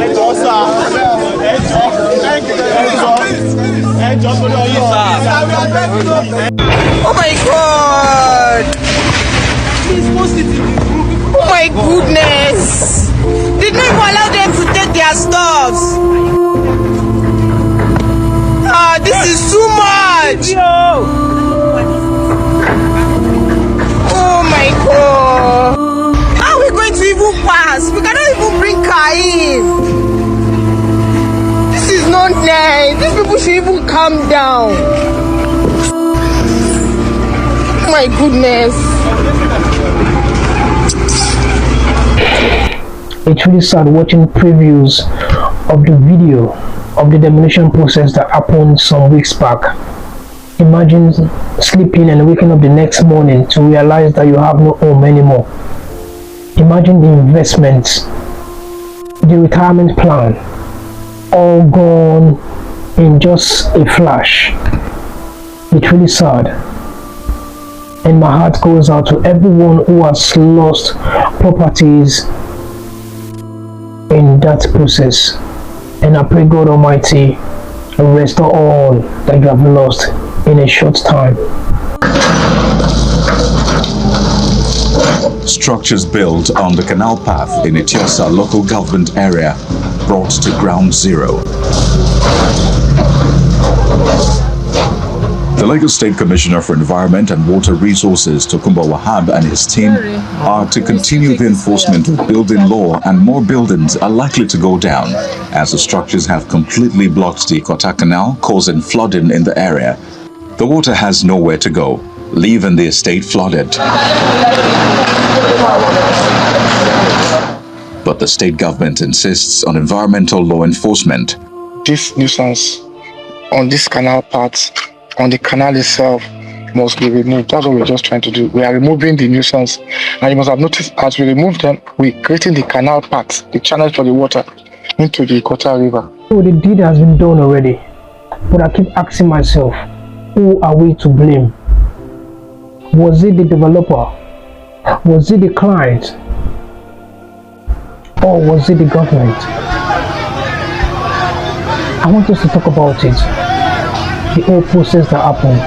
Oh my God! Oh my goodness! Did not even allow them to take their stuffs. Ah, this is too much! Oh my God! How are we going to even pass? We cannot even bring car in. This is not nice. These people should even calm down. Oh my goodness. It's really sad watching previews of the video of the demolition process that happened some weeks back. Imagine sleeping and waking up the next morning to realize that you have no home anymore. Imagine the investments, the retirement plan, all gone in just a flash. It's really sad. And my heart goes out to everyone who has lost properties in that process. And I pray God Almighty restore all that you have lost in a short time. Structures built on the canal path in Ikota local government area brought to ground zero. The Lagos State Commissioner for Environment and Water Resources, Tokunbo Wahab, and his team are to continue the enforcement of building law, and more buildings are likely to go down as the structures have completely blocked the Ikota Canal, causing flooding in the area. The water has nowhere to go, leaving the estate flooded. But the state government insists on environmental law enforcement. This nuisance on this canal part, on the canal itself, must be removed. That's what we're just trying to do. We are removing the nuisance. And you must have noticed, as we remove them, we're creating the canal part, the channel for the water into the Ikota River. So the deed has been done already. But I keep asking myself, who are we to blame? Was it the developer? Was it the client? Or was it the government? I want us to talk about it. The whole process that happened.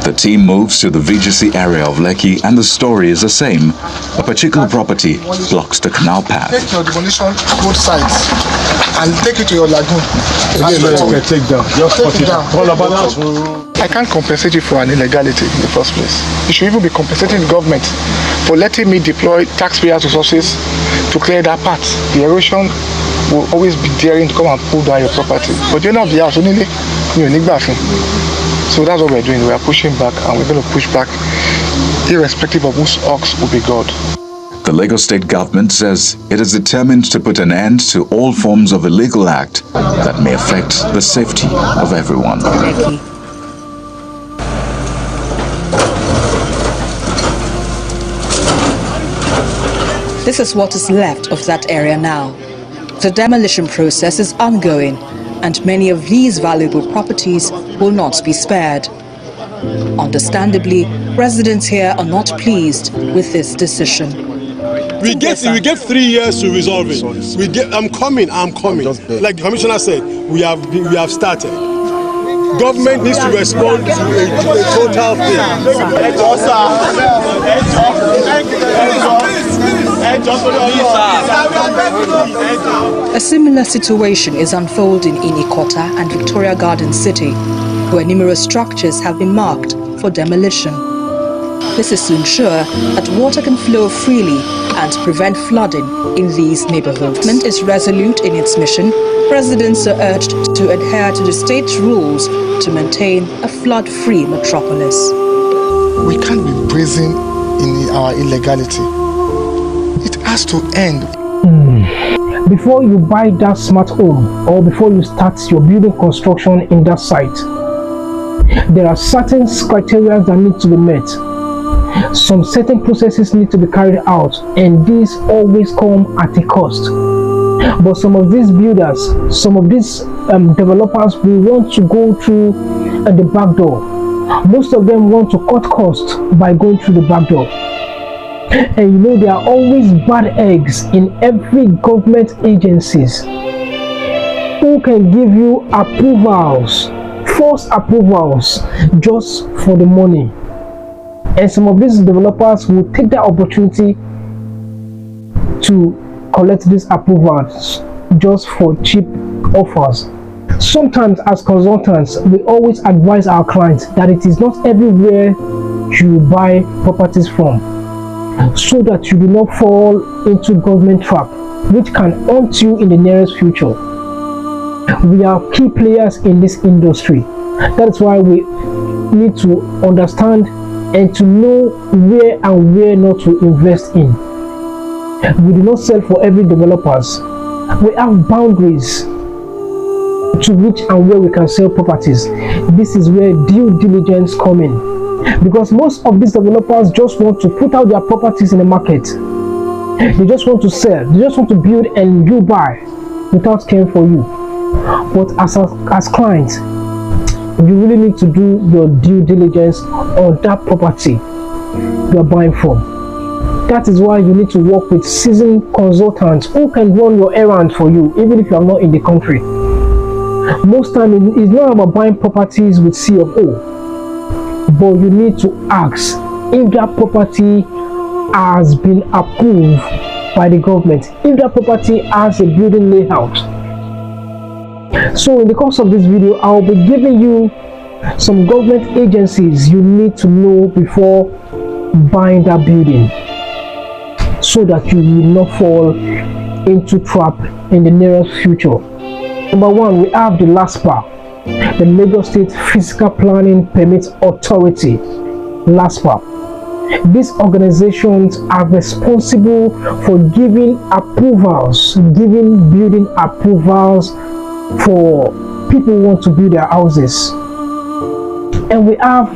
The team moves to the VGC area of Lekki, and the story is the same. A particular property blocks the canal path. Take your demolition both sides and take it to your lagoon. Take down. I can't compensate you for an illegality in the first place. You should even be compensating the government for letting me deploy taxpayers' resources to clear that path. The erosion will always be daring to come and pull down your property. But you're not the house, only you need bathing. So that's what we're doing. We are pushing back, and we're going to push back irrespective of whose ox will be God. The Lagos State government says it is determined to put an end to all forms of illegal act that may affect the safety of everyone. Lekki. This is what is left of that area now. The demolition process is ongoing, and many of these valuable properties will not be spared. Understandably, residents here are not pleased with this decision. We get 3 years to resolve it. I'm coming. Like the commissioner said, we have started. Government needs to respond to a total thing. A similar situation is unfolding in Ikota and Victoria Garden City, where numerous structures have been marked for demolition. This is to ensure that water can flow freely and prevent flooding in these neighborhoods. The government is resolute in its mission. Residents are urged to adhere to the state's rules to maintain a flood-free metropolis. We can't be brazen in our illegality. It has to end. Before you buy that smart home, or before you start your building construction in that site, there are certain criteria that need to be met. Some certain processes need to be carried out, and these always come at a cost. But some of these builders, some of these developers will want to go through the back door. Most of them want to cut costs by going through the back door. And you know, there are always bad eggs in every government agencies. who can give you approvals, false approvals, just for the money. And some of these developers will take that opportunity to collect these approvals just for cheap offers. Sometimes as consultants, we always advise our clients that it is not everywhere you buy properties from, so that you do not fall into government trap, which can haunt you in the nearest future. We are key players in this industry. That is why we need to understand and to know where and where not to invest in. We do not sell for every developers. We have boundaries to which and where we can sell properties. This is where due diligence come in, because most of these developers just want to put out their properties in the market. They just want to sell, they just want to build and you buy without caring for you. But as clients, you really need to do your due diligence on that property you are buying from. That is why you need to work with seasoned consultants who can run your errand for you, even if you are not in the country. Most time it's not about buying properties with CFO, but you need to ask if that property has been approved by the government, if that property has a building layout. So in the course of this video, I'll be giving you some government agencies you need to know before buying that building, so that you will not fall into trap in the nearest future. Number one, we have the LASPA, the Lagos State Physical Planning Permit Authority, LASPA. These organizations are responsible for giving approvals, giving building approvals for people who want to build their houses. And we have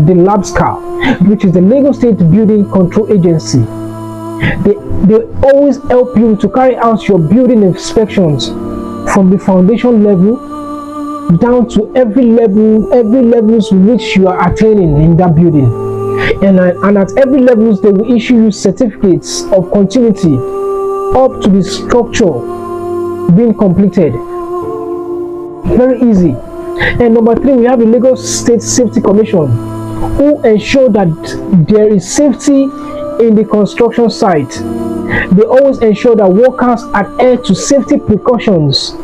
the LABSCA, which is the Lagos State Building Control Agency. They always help you to carry out your building inspections from the foundation level down to every levels which you are attaining in that building. And at every levels, they will issue you certificates of continuity up to the structure being completed. Very easy. And number three, we have the Lagos State Safety Commission, who ensure that there is safety in the construction site. They always ensure that workers adhere to safety precautions.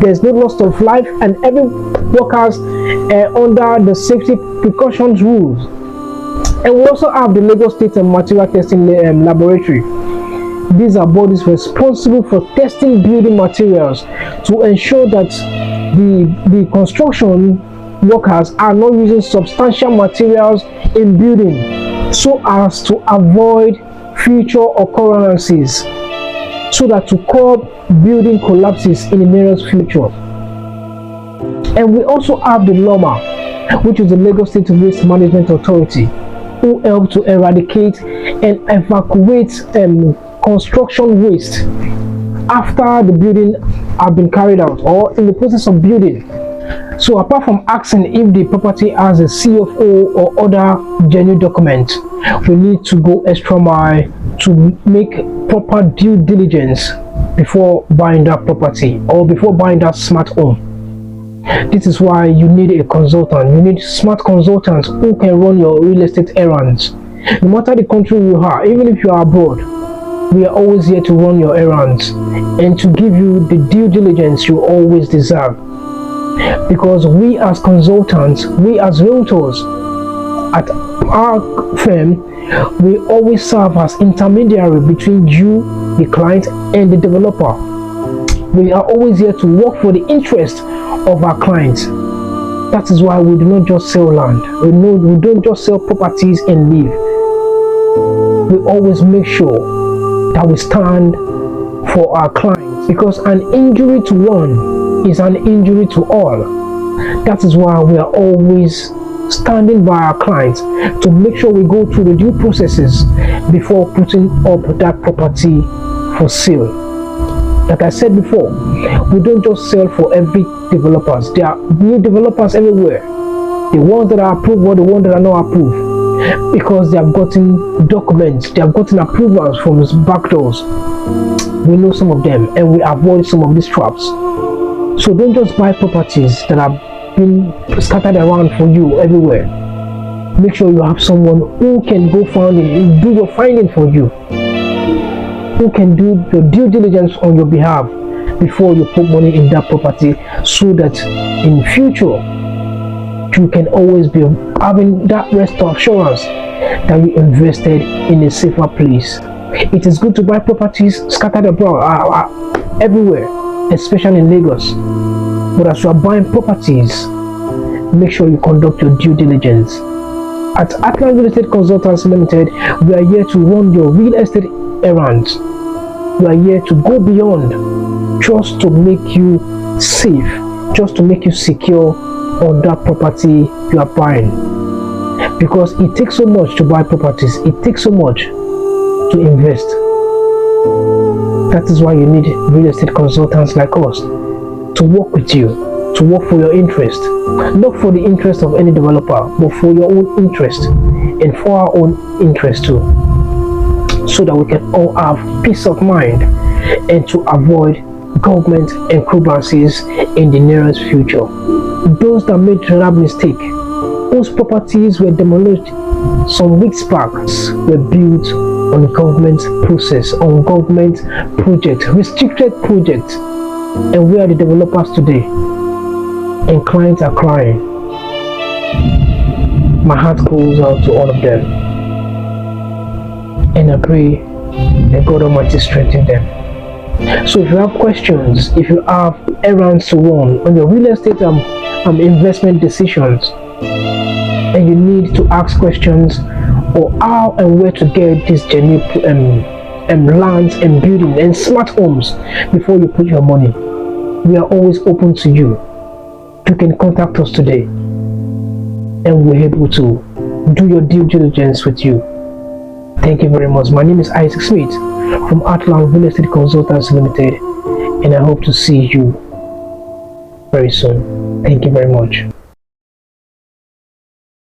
There's no loss of life, and every workers under the safety precautions rules. And we also have the Lagos State Material Testing Laboratory. These are bodies responsible for testing building materials to ensure that the construction workers are not using substantial materials in building, so as to avoid future occurrences, so that to curb building collapses in the nearest future. And we also have the LOMA, which is the Lagos State Waste Management Authority, who help to eradicate and evacuate construction waste after the building have been carried out or in the process of building. So apart from asking if the property has a CFO or other genuine document, we need to go extra mile to make proper due diligence before buying that property or before buying that smart home. This is why you need a consultant. You need smart consultants who can run your real estate errands. No matter the country you are, even if you are abroad, we are always here to run your errands and to give you the due diligence you always deserve. Because we as consultants, we as realtors at our firm, we always serve as intermediary between you, the client, and the developer. We are always here to work for the interest of our clients. That is why we do not just sell land. We don't just sell properties and leave. We always make sure that we stand for our clients, because an injury to one is an injury to all. That is why we are always standing by our clients to make sure we go through the due processes before putting up that property for sale. Like I said before, we don't just sell for every developers. There are new developers everywhere. The ones that are approved or the ones that are not approved, because they have gotten documents, they have gotten approvals from back doors. We know some of them and we avoid some of these traps. So don't just buy properties that have been scattered around for you everywhere. Make sure you have someone who can go do your finding for you, who can do your due diligence on your behalf before you put money in that property, so that in future you can always be having that rest of assurance that you invested in a safer place. It is good to buy properties scattered abroad, everywhere, especially in Lagos. But as you are buying properties, make sure you conduct your due diligence. At Atlan Real Estate Consultants Limited, we are here to run your real estate errands. We are here to go beyond just to make you safe, just to make you secure on that property you are buying. Because it takes so much to buy properties, it takes so much to invest. That is why you need real estate consultants like us to work with you, to work for your interest, not for the interest of any developer, but for your own interest and for our own interest too, so that we can all have peace of mind and to avoid government encumbrances in the nearest future. Those that made that mistake, whose properties were demolished some weeks back, were built on government process, on government project, restricted project. And where are the developers today? And clients are crying. My heart goes out to all of them, and I pray that God Almighty strengthen them. So if you have questions, if you have errands to run on your real estate investment decisions, and you need to ask questions or how and where to get these genuine lands and buildings and smart homes before you put your money, we are always open to you. You can contact us today, and we're able to do your due diligence with you. Thank you very much. My name is Isaac Smith from Atlan Real Estate Consultants Limited, and I hope to see you very soon. Thank you very much.